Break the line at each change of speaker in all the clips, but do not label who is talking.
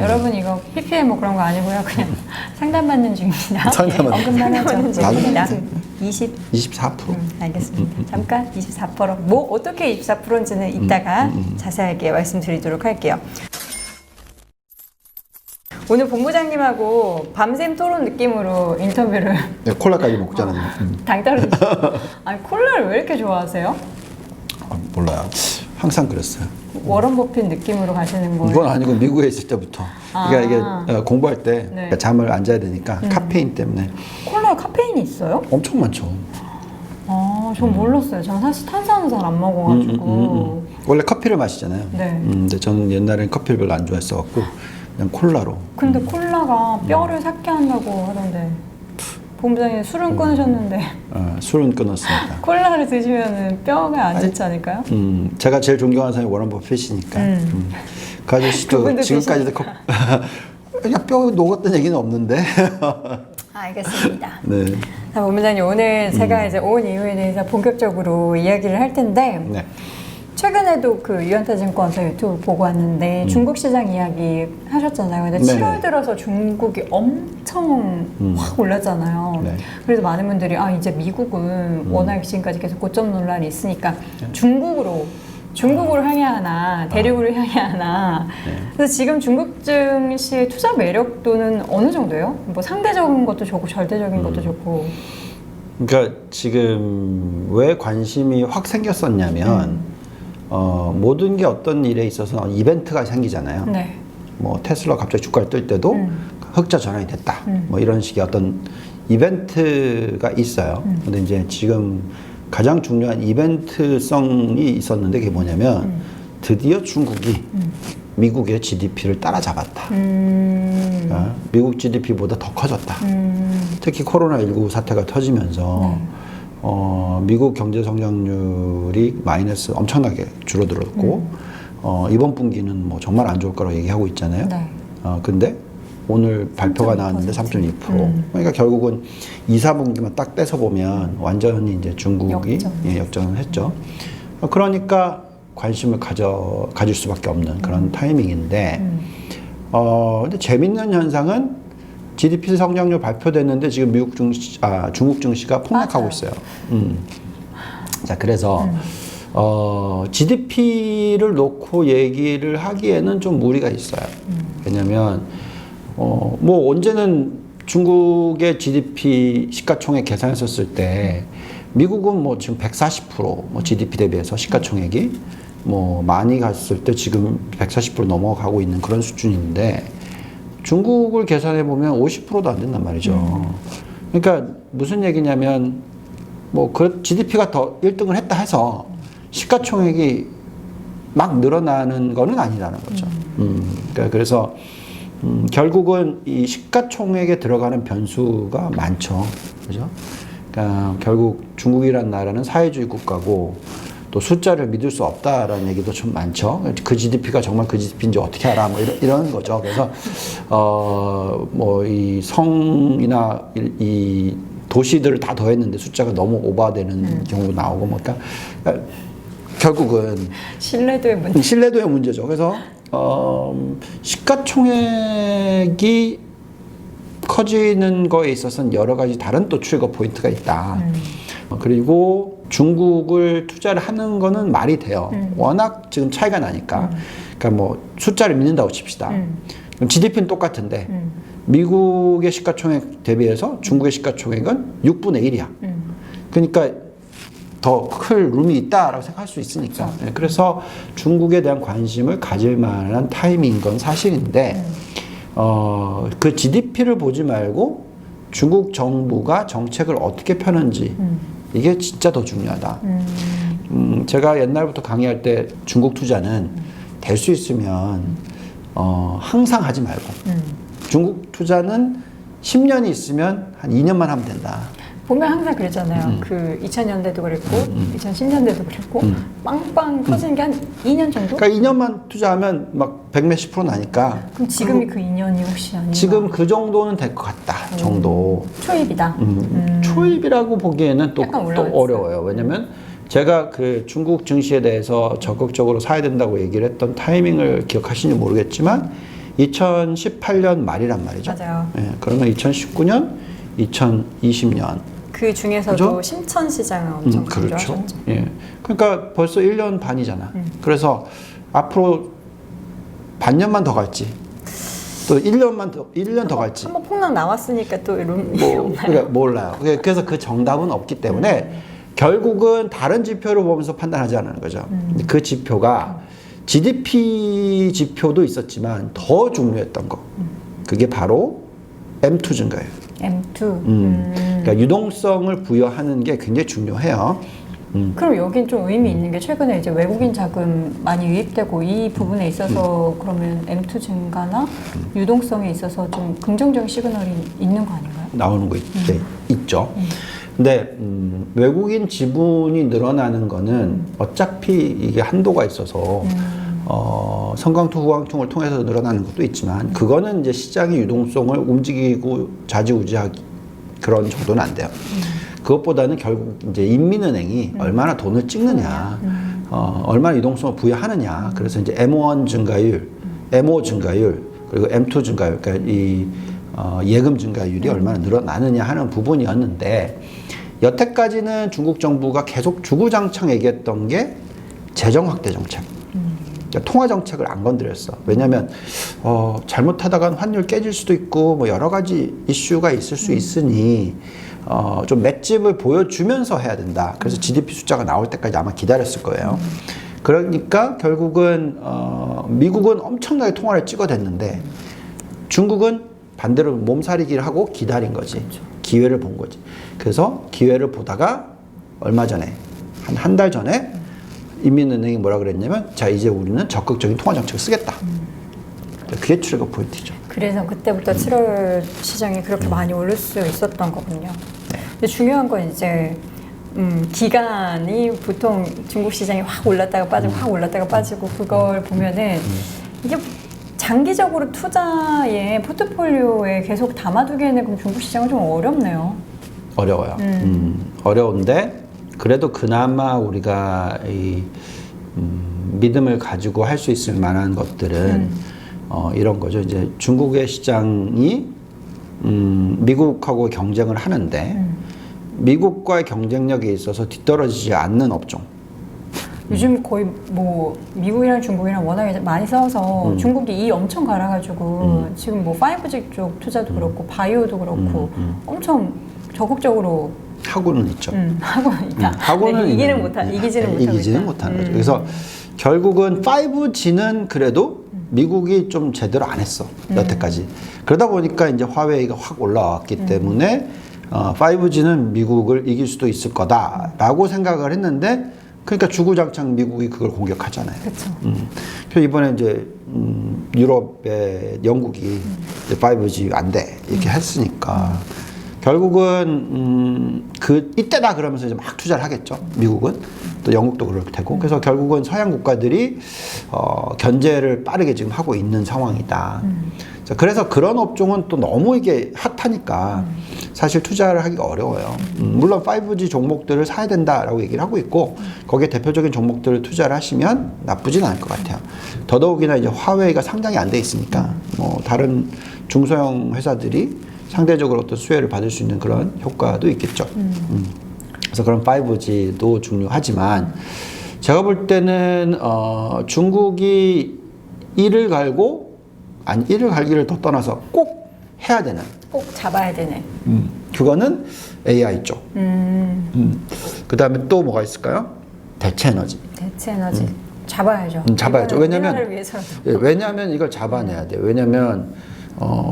여러분 이거 PPL 뭐 그런 거 아니고요. 그냥 상담받는 중입니다.
상담받는
언급만 하죠.
나중에
24%. 알겠습니다. 잠깐 24%. 뭐 어떻게 24%인지는 이따가 자세하게 말씀드리도록 할게요. 오늘 본부장님하고 밤샘 토론 느낌으로 인터뷰를
네, 콜라까지 먹고 자는.
당 떨어지시죠. 아니 콜라를 왜 이렇게 좋아하세요?
몰라요. 항상 그랬어요.
워런 버핏 느낌으로 가시는 거예요?
이건 아니고 미국에 있을 때부터. 그러니까 이게 공부할 때
네.
잠을 안 자야 되니까 카페인 때문에
콜라에 카페인이 있어요?
엄청 많죠.
전 몰랐어요. 저는 사실 탄산은 잘 안 먹어가지고.
원래 커피를 마시잖아요.
네.
근데 저는 옛날엔 커피를 별로 안 좋아했어갖고 그냥 콜라로.
근데 콜라가 뼈를 삭게 한다고 하던데. 본부장님 술은 끊으셨는데
술은 끊었습니다.
콜라를 드시면 뼈가 안 좋지 않을까요?
제가 제일 존경하는 사람이 워런 버핏이니까. 그 아저씨도
그분도
지금까지도 그냥 뼈 녹았던 얘기는 없는데.
알겠습니다.
네.
자, 본부장님 오늘 제가 이제 온 이유에 대해서 본격적으로 이야기를 할 텐데
네.
최근에도 그 유연타증권에서 유튜브 보고 왔는데 중국 시장 이야기 하셨잖아요. 근데
네네.
7월 들어서 중국이 엄청 확 올랐잖아요.
네.
그래서 많은 분들이 이제 미국은 워낙 지금까지 계속 고점 논란이 있으니까 중국으로 향해야 하나 대륙으로 향해야 하나.
네.
그래서 지금 중국 증시의 투자 매력도는 어느 정도예요? 뭐 상대적인 것도 좋고 절대적인 것도 좋고.
그러니까 지금 왜 관심이 확 생겼었냐면 모든 게 어떤 일에 있어서 이벤트가 생기잖아요.
네.
뭐 테슬라 갑자기 주가를 뜰 때도 흑자 전환이 됐다. 뭐 이런 식의 어떤 이벤트가 있어요. 근데 이제 지금 가장 중요한 이벤트성이 있었는데 그게 뭐냐면 드디어 중국이 미국의 GDP를 따라잡았다. 미국 GDP보다 더 커졌다. 특히 코로나19 사태가 터지면서 미국 경제 성장률이 마이너스 엄청나게 줄어들었고 이번 분기는 뭐 정말 안 좋을 거라고 얘기하고 있잖아요.
네.
근데 오늘 발표가 나왔는데 3.2%. 그러니까 결국은 2, 4분기만 딱 떼서 보면 완전히 이제 중국이 역전을 했죠. 그러니까 관심을 가질 수밖에 없는 그런 타이밍인데, 근데 재밌는 현상은 GDP 성장률 발표됐는데 지금 중국 증시가 폭락하고 있어요. 자, 그래서 GDP를 놓고 얘기를 하기에는 좀 무리가 있어요. 왜냐면 뭐 언제는 중국의 GDP 시가총액 계산했었을 때 미국은 뭐 지금 140% 뭐 GDP 대비해서 시가총액이 뭐 많이 갔을 때 지금 140% 넘어가고 있는 그런 수준인데 중국을 계산해 보면 50%도 안 된단 말이죠. 그러니까 무슨 얘기냐면 뭐 GDP가 더 1등을 했다 해서 시가총액이 막 늘어나는 거는 아니라는 거죠. 그러니까 그래서 결국은 이 시가총액에 들어가는 변수가 많죠. 그죠? 그러니까 결국 중국이라는 나라는 사회주의 국가고 또 숫자를 믿을 수 없다라는 얘기도 좀 많죠. 그 GDP가 정말 그 GDP인지 어떻게 알아? 뭐 이런 거죠. 그래서 뭐 이 성이나 이 도시들을 다 더했는데 숫자가 너무 오버되는 경우도 나오고 뭐 그러니까 결국은 신뢰도의 문제죠. 그래서 시가총액이 커지는 거에 있어서는 여러 가지 다른 또 트리거 포인트가 있다. 그리고 중국을 투자를 하는 거는 말이 돼요. 워낙 지금 차이가 나니까. 그러니까 뭐 숫자를 믿는다고 칩시다. 그럼 GDP는 똑같은데 미국의 시가총액 대비해서 중국의 시가총액은 6분의 1이야. 그러니까 더 클 룸이 있다라고 생각할 수 있으니까. 그렇죠. 그래서 중국에 대한 관심을 가질 만한 타이밍인 건 사실인데 그 GDP를 보지 말고 중국 정부가 정책을 어떻게 펴는지 이게 진짜 더 중요하다. 제가 옛날부터 강의할 때 중국 투자는 될 수 있으면 항상 하지 말고 중국 투자는 10년이 있으면 한 2년만 하면 된다.
보면 항상 그랬잖아요. 그 2000년대도 그랬고 2010년대도 그랬고 빵빵 터지는 게 한 2년 정도?
그러니까 2년만 투자하면 막 100몇십 프로 나니까.
그럼 지금이 그 2년이 혹시 아닌가?
지금 그 정도는 될 것 같다 정도.
초입이다.
초입이라고 보기에는 또 어려워요. 왜냐면 제가 그 중국 증시에 대해서 적극적으로 사야 된다고 얘기를 했던 타이밍을 기억하시는지 모르겠지만 2018년 말이란 말이죠.
맞아요.
예, 그러면 2019년, 2020년.
그 중에서도
그죠?
신천 시장을 엄청
그렇죠.
강조하셨죠.
예. 그러니까 벌써 1년 반이잖아. 그래서 앞으로 반년만 더 갈지, 또 1년 더 갈지.
한번 폭락 나왔으니까 또 이런
그러니까 몰라요. 그래서 그 정답은 없기 때문에 결국은 다른 지표를 보면서 판단하자는 거죠. 그 지표가 GDP 지표도 있었지만 더 중요했던 거. 그게 바로 M2 증가예요.
M2.
그러니까 유동성을 부여하는 게 굉장히 중요해요.
그럼 여긴 좀 의미 있는 게 최근에 이제 외국인 자금 많이 유입되고 이 부분에 있어서 그러면 M2 증가나 유동성에 있어서 좀 긍정적인 시그널이 있는 거 아닌가요?
나오는 거 있죠. 근데 외국인 지분이 늘어나는 거는 어차피 이게 한도가 있어서 성강투 후강통을 통해서 늘어나는 것도 있지만 그거는 이제 시장의 유동성을 움직이고 좌지우지하기 그런 정도는 안 돼요. 그것보다는 결국 이제 인민은행이 얼마나 돈을 찍느냐, 얼마나 유동성을 부여하느냐. 그래서 이제 M1 증가율, M5 증가율, 그리고 M2 증가율, 그러니까 이 예금 증가율이 얼마나 늘어나느냐 하는 부분이었는데 여태까지는 중국 정부가 계속 주구장창 얘기했던 게 재정 확대 정책. 그러니까 통화 정책을 안 건드렸어. 왜냐하면 잘못하다간 환율 깨질 수도 있고 뭐 여러 가지 이슈가 있을 수 있으니 좀 맷집을 보여주면서 해야 된다. 그래서 GDP 숫자가 나올 때까지 아마 기다렸을 거예요. 그러니까 결국은 미국은 엄청나게 통화를 찍어댔는데 중국은 반대로 몸살이기를 하고 기다린 거지.
그렇죠.
기회를 본 거지. 그래서 기회를 보다가 얼마 전에 한 달 전에 인민은행이 뭐라 그랬냐면 자 이제 우리는 적극적인 통화 정책을 쓰겠다. 그게 트리거 포인트죠.
그래서 그때부터 7월 시장이 그렇게 많이 오를 수 있었던 거군요. 근데 중요한 건 이제 기간이 보통 중국 시장이 확 올랐다가 빠지고 확 올랐다가 빠지고 그걸 보면은 이게 장기적으로 투자에 포트폴리오에 계속 담아두기에는 그럼 중국 시장은 좀 어렵네요.
어려워요. 어려운데 그래도 그나마 우리가 이 믿음을 가지고 할 수 있을 만한 것들은 이런 거죠. 이제 중국의 시장이 미국하고 경쟁을 하는데 미국과의 경쟁력에 있어서 뒤떨어지지 않는 업종.
요즘 거의 뭐 미국이랑 중국이랑 워낙에 많이 싸워서 중국이 이 엄청 갈아가지고 지금 뭐 5G 쪽 투자도 그렇고 바이오도 그렇고 엄청 적극적으로
하고는 있죠.
하고는 있다.
하고는
네, 이기지는
못하는 거죠. 그래서 결국은 5G는 그래도 미국이 좀 제대로 안 했어 여태까지. 그러다 보니까 이제 화웨이가 확 올라왔기 때문에 5G는 미국을 이길 수도 있을 거다라고 생각을 했는데. 그러니까 주구장창 미국이 그걸 공격하잖아요.
그렇죠.
그래서 이번에 이제 유럽의 영국이 이제 5G 안 돼 이렇게 했으니까 결국은 이때다 그러면서 이제 막 투자를 하겠죠. 미국은 또 영국도 그럴 테고. 그래서 결국은 서양 국가들이 견제를 빠르게 지금 하고 있는 상황이다. 그래서 그런 업종은 또 너무 이게 핫하니까 사실 투자를 하기가 어려워요. 물론 5G 종목들을 사야 된다라고 얘기를 하고 있고 거기에 대표적인 종목들을 투자를 하시면 나쁘진 않을 것 같아요. 더더욱이나 이제 화웨이가 상장이 안 돼 있으니까 뭐 다른 중소형 회사들이 상대적으로 어떤 수혜를 받을 수 있는 그런 효과도 있겠죠. 그래서 그런 5G도 중요하지만 제가 볼 때는 중국이 이를 갈고 아니 이를 갈기를 더 떠나서 꼭 해야 되는
꼭 잡아야 되네.
그거는 AI 쪽. 그 다음에 또 뭐가 있을까요? 대체 에너지.
대체 에너지 잡아야죠.
잡아야죠. 왜냐하면 이걸 잡아내야 돼요. 왜냐하면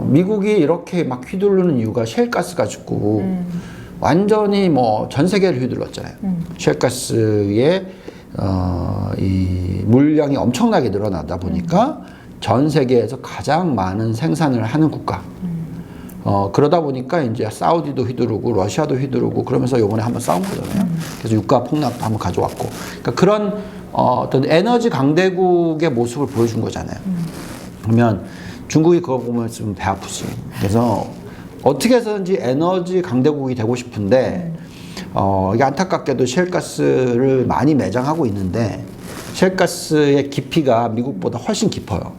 미국이 이렇게 막 휘두르는 이유가 셰일가스 가지고 완전히 뭐 전 세계를 휘둘렀잖아요. 셰일가스의 이 물량이 엄청나게 늘어나다 보니까 전 세계에서 가장 많은 생산을 하는 국가. 그러다 보니까 이제 사우디도 휘두르고 러시아도 휘두르고 그러면서 요번에 한번 싸운 거잖아요. 그래서 유가 폭락도 한번 가져왔고. 그러니까 그런 어떤 에너지 강대국의 모습을 보여준 거잖아요. 그러면 중국이 그거 보면 좀 배 아프지. 그래서 어떻게 해서든지 에너지 강대국이 되고 싶은데 이게 안타깝게도 셰일가스를 많이 매장하고 있는데 셰일가스의 깊이가 미국보다 훨씬 깊어요.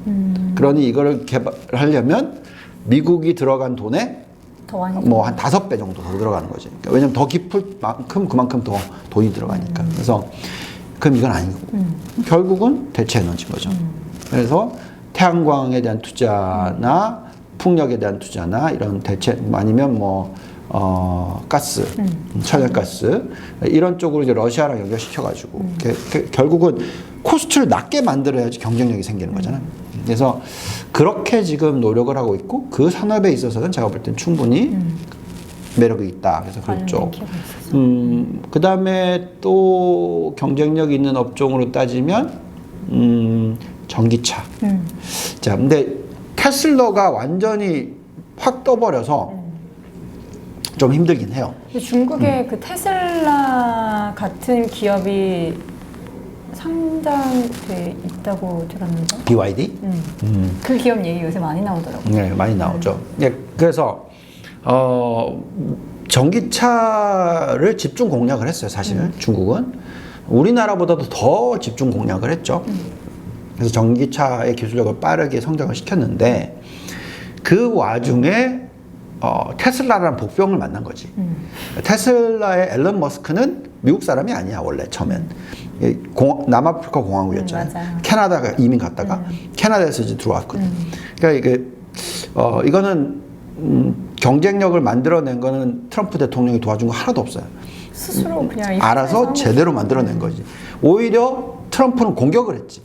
그러니 이거를 개발하려면 미국이 들어간 돈에
더 많이
뭐 한 5배 정도 더 들어가는 거지. 그러니까 왜냐면 더 깊을 만큼 그만큼 더 돈이 들어가니까. 그래서 그럼 이건 아니고 결국은 대체 에너지인 거죠. 그래서 태양광에 대한 투자나 풍력에 대한 투자나 이런 대체 아니면 뭐 가스, 천연가스 이런 쪽으로 이제 러시아랑 연결시켜가지고 결국은 코스트를 낮게 만들어야지 경쟁력이 생기는 거잖아요. 그래서 그렇게 지금 노력을 하고 있고 그 산업에 있어서는 제가 볼 땐 충분히 매력이 있다. 그래서 그쪽. 그 다음에 또 경쟁력 있는 업종으로 따지면 전기차. 자, 근데 테슬라가 완전히 확 떠버려서 좀 힘들긴 해요.
중국의 그 테슬라 같은 기업이 상장돼 있다고 들었는데.
BYD?
그 기업 얘기 요새 많이 나오더라고요.
네, 많이 나오죠. 네, 그래서 전기차를 집중 공략을 했어요, 사실 중국은. 우리나라보다도 더 집중 공략을 했죠. 그래서 전기차의 기술력을 빠르게 성장을 시켰는데 그 와중에 테슬라라는 복병을 만난 거지. 테슬라의 앨런 머스크는 미국 사람이 아니야, 원래 처음엔. 남아프리카 공화국이었잖아요.
맞아요.
캐나다가 이민 갔다가 캐나다에서 이제 들어왔거든. 그러니까 이게 이거는 경쟁력을 만들어낸 거는 트럼프 대통령이 도와준 거 하나도 없어요.
스스로 그냥
알아서 제대로 만들어낸 거지. 오히려 트럼프는 공격을 했지.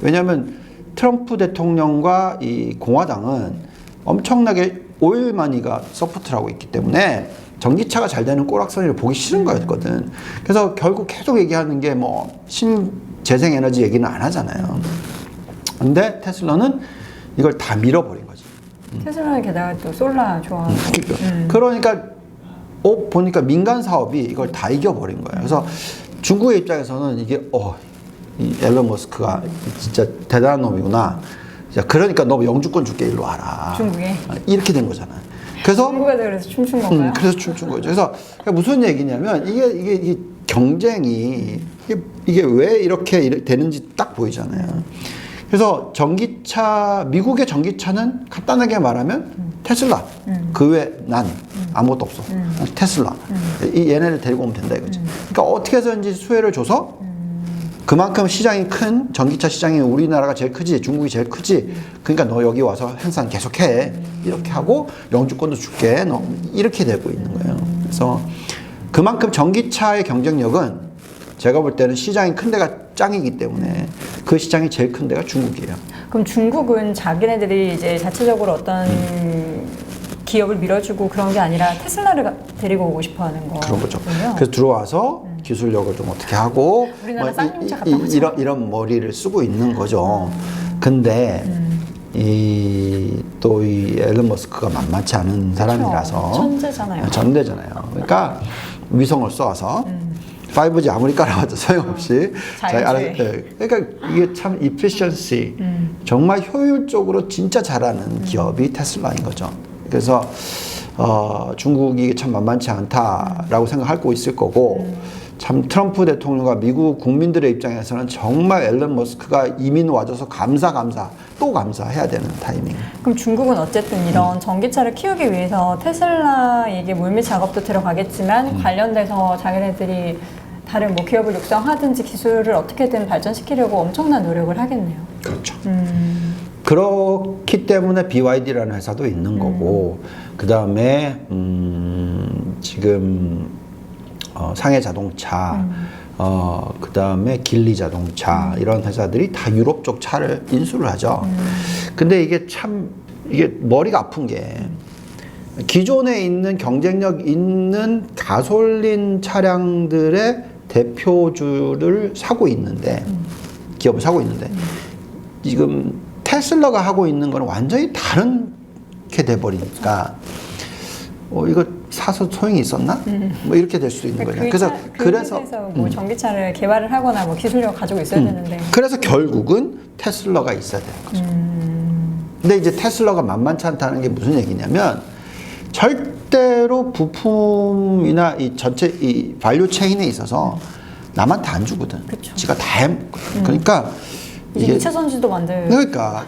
왜냐하면 트럼프 대통령과 이 공화당은 엄청나게 오일마니가 서포트를 하고 있기 때문에 전기차가 잘 되는 꼬락서니를 보기 싫은 거였거든. 그래서 결국 계속 얘기하는 게 뭐 신재생에너지 얘기는 안 하잖아요. 근데 테슬라는 이걸 다 밀어버린 거지.
테슬라는 게다가 또 솔라 좋아하고.
그러니까 보니까 민간 사업이 이걸 다 이겨버린 거예요. 그래서 중국의 입장에서는 이게 이 앨런 머스크가 진짜 대단한 놈이구나. 자, 그러니까 너 영주권 줄게, 일로 와라.
중국에?
이렇게 된 거잖아. 그래서
중국에서 그래서 춤춘 건가요?
그래서 춤춘 거죠. 그래서 무슨 얘기냐면 이게 경쟁이 이게 왜 이렇게 되는지 딱 보이잖아요. 그래서 미국의 전기차는 간단하게 말하면 테슬라. 그 외 난 아무것도 없어. 테슬라. 얘네를 데리고 오면 된다 이거지. 그러니까 어떻게 해서든지 수혜를 줘서 그만큼 시장이 큰 전기차 시장이 우리나라가 제일 크지, 중국이 제일 크지. 그러니까 너 여기 와서 생산 계속해. 이렇게 하고 영주권도 줄게. 너 이렇게 되고 있는 거예요. 그래서 그만큼 전기차의 경쟁력은 제가 볼 때는 시장이 큰 데가 짱이기 때문에 그 시장이 제일 큰 데가 중국이에요.
그럼 중국은 자기네들이 이제 자체적으로 어떤 기업을 밀어주고 그런 게 아니라 테슬라를 데리고 오고 싶어 하는 거.
그런 거죠. 그래서 들어와서 기술력을 좀 어떻게 하고
우리나라 쌍용차 갔다 오죠.
이런 머리를 쓰고 있는 거죠. 근데 또 이 앨런 머스크가 만만치 않은 사람이라서
천재잖아요.
전대잖아요. 그러니까 위성을 쏘아서 5G 아무리 깔아봐도 소용없이 그러니까 이게 참 efficiency 정말 효율적으로 진짜 잘하는 기업이 테슬라인 거죠. 그래서 중국이 참 만만치 않다라고 생각하고 있을 거고 참 트럼프 대통령과 미국 국민들의 입장에서는 정말 앨런 머스크가 이민 와줘서 또 감사해야 되는 타이밍.
그럼 중국은 어쨌든 이런 전기차를 키우기 위해서 테슬라에게 물밑 작업도 들어가겠지만 관련돼서 자기네들이 다른 뭐 기업을 육성하든지 기술을 어떻게든 발전시키려고 엄청난 노력을 하겠네요.
그렇죠. 그렇기 때문에 BYD라는 회사도 있는 거고 그 다음에 지금 상해 자동차, 그 다음에 길리 자동차 이런 회사들이 다 유럽 쪽 차를 인수를 하죠. 근데 이게 머리가 아픈 게 기존에 있는 경쟁력 있는 가솔린 차량들의 대표주를 사고 있는데 기업을 사고 있는데 지금 테슬라가 하고 있는 건 완전히 다른게 돼버리니까 이거 사서 소용이 있었나? 뭐 이렇게 될 수도 있는 거죠. 그래서
뭐 전기차를 개발을 하거나 뭐 기술력을 가지고 있어야 되는데.
그래서 결국은 테슬라가 있어야 되는 거죠. 근데 이제 테슬라가 만만치 않다는 게 무슨 얘기냐면 절대로 부품이나 이 전체 이 밸류 체인에 있어서 남한테 안 주거든.
그쵸.
지가 다 해먹거든. 그러니까
이제 2차 전지도 만들.
그러니까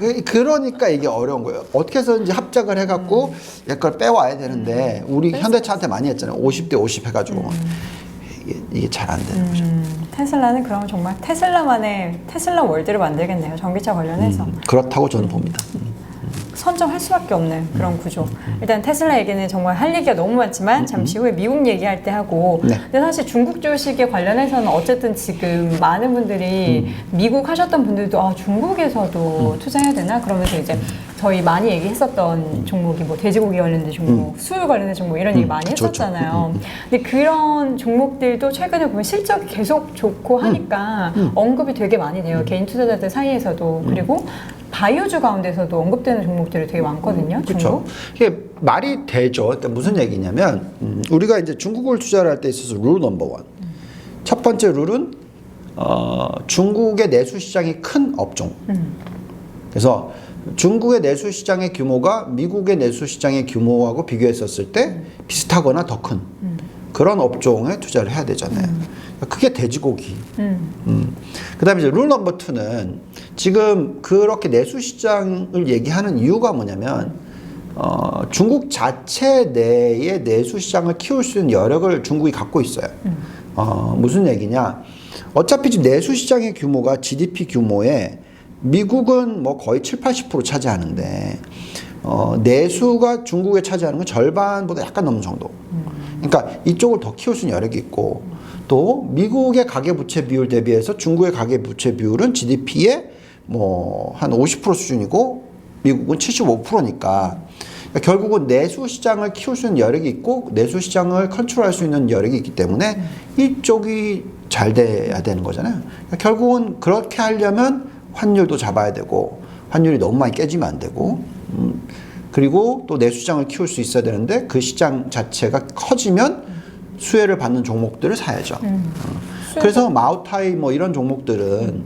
이게 어려운 거예요. 어떻게 해서든지 합작을 해갖고 얘걸 빼와야 되는데 우리 현대차한테 많이 했잖아요. 50대 50 해가지고 이게 잘 안 되는 거죠.
테슬라는 그러면 정말 테슬라만의 테슬라 월드를 만들겠네요. 전기차 관련해서.
그렇다고 저는 봅니다.
선점할 수밖에 없는 그런 구조. 일단 테슬라 얘기는 정말 할 얘기가 너무 많지만 잠시 후에 미국 얘기할 때 하고.
네.
근데 사실 중국 주식에 관련해서는 어쨌든 지금 많은 분들이 미국 하셨던 분들도 아, 중국에서도 투자해야 되나? 그러면서 이제 저희 많이 얘기했었던 종목이 뭐 돼지고기 관련된 종목, 수율 관련된 종목 이런 얘기 많이
그쵸,
했었잖아요. 근데 그런 종목들도 최근에 보면 실적이 계속 좋고 하니까 언급이 되게 많이 돼요. 개인 투자자들 사이에서도. 그리고 바이오주 가운데서도 언급되는 종목들이 되게 많거든요.
그렇죠.
중국.
이게 말이 되죠. 그러니까 무슨 얘기냐면 우리가 이제 중국을 투자를 할 때 있어서 룰 넘버 원. 첫 번째 룰은 중국의 내수 시장이 큰 업종. 그래서 중국의 내수 시장의 규모가 미국의 내수 시장의 규모하고 비교했었을 때 비슷하거나 더 큰 그런 업종에 투자를 해야 되잖아요. 그게 돼지고기. 그다음에 이제 룰 넘버 2는 지금 그렇게 내수 시장을 얘기하는 이유가 뭐냐면 중국 자체 내의 내수 시장을 키울 수 있는 여력을 중국이 갖고 있어요. 무슨 얘기냐? 어차피 지금 내수 시장의 규모가 GDP 규모에 미국은 뭐 거의 70~80% 차지하는데 내수가 중국에 차지하는 건 절반보다 약간 넘는 정도. 그러니까 이쪽을 더 키울 수 있는 여력이 있고 또 미국의 가계부채 비율 대비해서 중국의 가계부채 비율은 GDP의 뭐 한 50% 수준이고 미국은 75%니까 그러니까 결국은 내수 시장을 키울 수 있는 여력이 있고 내수 시장을 컨트롤할 수 있는 여력이 있기 때문에 이쪽이 잘 돼야 되는 거잖아요. 그러니까 결국은 그렇게 하려면 환율도 잡아야 되고 환율이 너무 많이 깨지면 안 되고 그리고 또 내수 시장을 키울 수 있어야 되는데 그 시장 자체가 커지면 수혜를 받는 종목들을 사야죠. 그래서 마오타이 뭐 이런 종목들은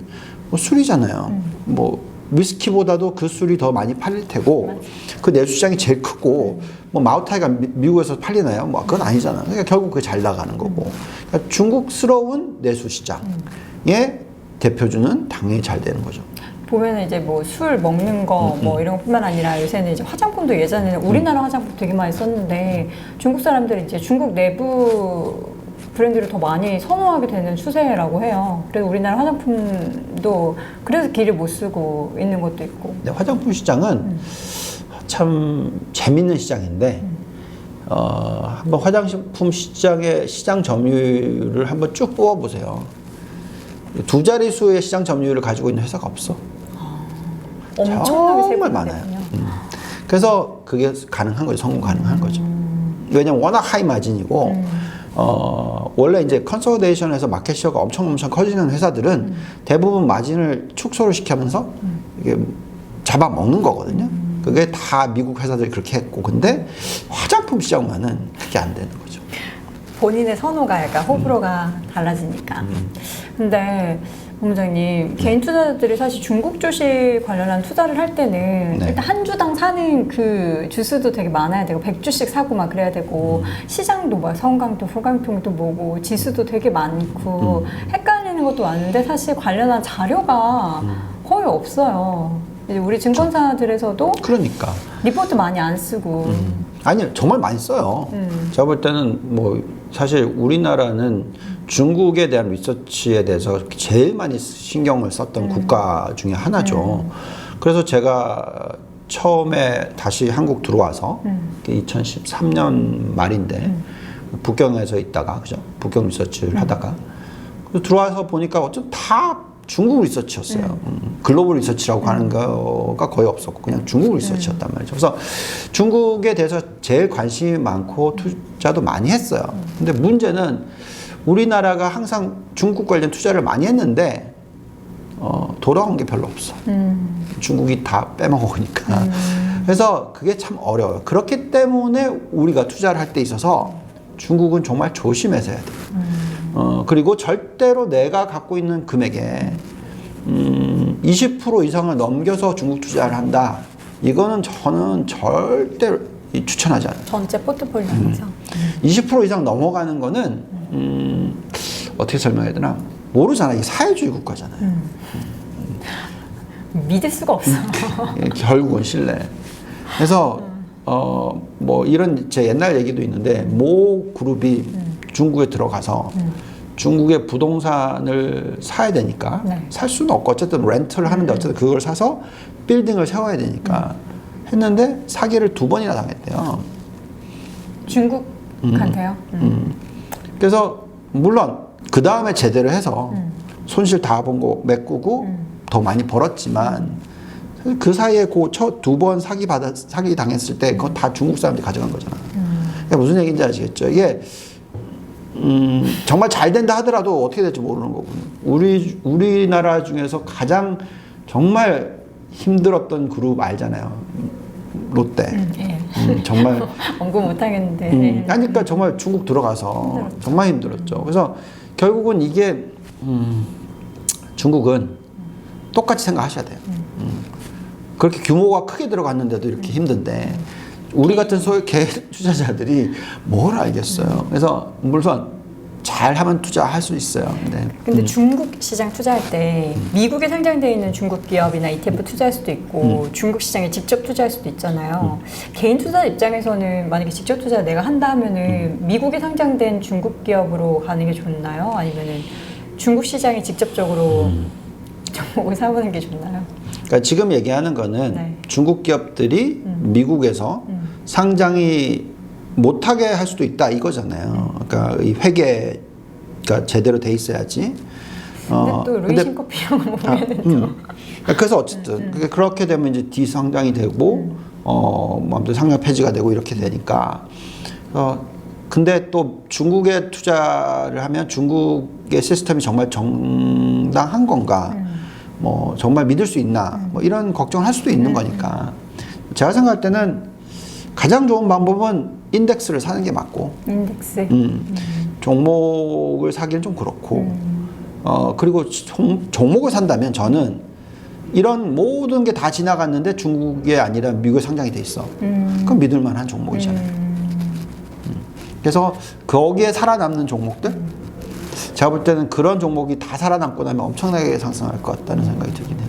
뭐 술이잖아요. 뭐 위스키보다도 그 술이 더 많이 팔릴 테고 그 내수 시장이 제일 크고 뭐 마오타이가 미국에서 팔리나요? 뭐 그건 아니잖아요. 그러니까 결국 그게 잘 나가는 거고. 그러니까 중국스러운 내수 시장의 대표주는 당연히 잘 되는 거죠.
보면은 이제 뭐 술 먹는 거 뭐 이런 것뿐만 아니라 요새는 이제 화장품도 예전에는 우리나라 화장품 되게 많이 썼는데 중국 사람들이 이제 중국 내부 브랜드를 더 많이 선호하게 되는 추세라고 해요. 그래서 우리나라 화장품도 그래서 길을 못 쓰고 있는 것도 있고.
근데 화장품 시장은 참 재밌는 시장인데 한번 화장품 시장의 시장 점유율을 한번 쭉 뽑아보세요. 두 자릿수의 시장 점유율을 가지고 있는 회사가 없어.
엄청나게
정말 많아요. 그래서 그게 가능한 거죠. 성공 가능한 거죠. 왜냐면 워낙 하이 마진이고 원래 이제 컨solidation 마켓시어가 엄청 커지는 회사들은 대부분 마진을 축소를 시키면서 이게 잡아먹는 거거든요. 그게 다 미국 회사들이 그렇게 했고 근데 화장품 시장만은 그게 안 되는 거죠.
본인의 선호가 약간 호불호가 달라지니까. 근데 본부장님 개인 투자자들이 사실 중국 주식 관련한 투자를 할 때는
네.
일단 한 주당 사는 그 주수도 되게 많아야 되고 100주씩 사고 막 그래야 되고 시장도 뭐 성강도 후강평도 뭐고 지수도 되게 많고 헷갈리는 것도 많은데 사실 관련한 자료가 거의 없어요. 이제 우리 증권사들에서도
그러니까
리포트 많이 안 쓰고
아니요 정말 많이 써요. 제가 볼 때는 뭐 사실 우리나라는 중국에 대한 리서치에 대해서 제일 많이 신경을 썼던 국가 중에 하나죠. 그래서 제가 처음에 다시 한국 들어와서 2013년 말인데 북경에서 있다가 그죠? 북경 리서치를 하다가 들어와서 보니까 어쩜 다 중국 리서치였어요. 글로벌 리서치라고 하는 거가 거의 없었고 그냥 중국 리서치였단 말이죠. 그래서 중국에 대해서 제일 관심이 많고 투자도 많이 했어요. 근데 문제는 우리나라가 항상 중국 관련 투자를 많이 했는데 돌아온 게 별로 없어. 중국이 다 빼먹으니까. 그래서 그게 참 어려워요. 그렇기 때문에 우리가 투자를 할 때 있어서 중국은 정말 조심해서 해야 돼요. 그리고 절대로 내가 갖고 있는 금액에 20% 이상을 넘겨서 중국 투자를 한다. 이거는 저는 절대 추천하지 않아요.
전체 포트폴리오에서
20% 이상 넘어가는 거는 어떻게 설명해야 되나? 모르잖아. 이게 사회주의 국가잖아요.
믿을 수가 없어.
결국은 신뢰. 그래서 뭐 이런 제 옛날 얘기도 있는데 모 그룹이 중국에 들어가서 중국의 부동산을 사야 되니까
네.
살 수는 없고 어쨌든 렌트를 하는데 어쨌든 그걸 사서 빌딩을 세워야 되니까 했는데 사기를 2번이나 당했대요.
중국한테요?
그래서 물론 그 다음에 제대로 해서 손실 다 본 거 메꾸고 더 많이 벌었지만 그 사이에 그 2번 사기 당했을 때 그거 다 중국 사람들이 가져간 거잖아. 그러니까 무슨 얘기인지 아시겠죠? 이게 정말 잘 된다 하더라도 어떻게 될지 모르는 거군요. 우리나라 중에서 가장 정말 힘들었던 그룹 알잖아요. 롯데.
예.
정말
언급 못 하겠는데.
그러니까 정말 중국 들어가서 정말 힘들었죠. 그래서 결국은 이게 중국은 똑같이 생각하셔야 돼요. 그렇게 규모가 크게 들어갔는데도 이렇게 힘든데 우리 같은 소위 계획 투자자들이 뭘 알겠어요. 그래서 물론 잘하면 투자할 수 있어요.
근데 중국 시장 투자할 때 미국에 상장되어 있는 중국 기업이나 ETF 투자할 수도 있고 중국 시장에 직접 투자할 수도 있잖아요. 개인 투자 입장에서는 만약에 직접 투자 내가 한다 하면은 미국에 상장된 중국 기업으로 가는 게 좋나요? 아니면은 중국 시장에 직접적으로 종목을 사보는 게 좋나요?
그러니까 지금 얘기하는 거는
네.
중국 기업들이 미국에서 상장이 못하게 할 수도 있다 이거잖아요. 그러니까 이 회계가 제대로 돼 있어야지.
근데 또 루이신 커피 이런 거 보면은 또
그래서 어쨌든 그렇게 되면 이제 디상장이 되고 뭐 아무튼 상장 폐지가 되고 이렇게 되니까. 근데 또 중국에 투자를 하면 중국의 시스템이 정말 정당한 건가? 뭐 정말 믿을 수 있나? 뭐 이런 걱정을 할 수도 있는 거니까. 제가 생각할 때는 가장 좋은 방법은 인덱스를 사는 게 맞고.
인덱스.
종목을 사기는 좀 그렇고. 그리고 종목을 산다면 저는 이런 모든 게 다 지나갔는데 중국이 아니라 미국에 상장이 돼 있어. 그럼 믿을 만한 종목이잖아요. 그래서 거기에 살아남는 종목들 제가 볼 때는 그런 종목이 다 살아남고 나면 엄청나게 상승할 것 같다는 생각이 들긴 해요.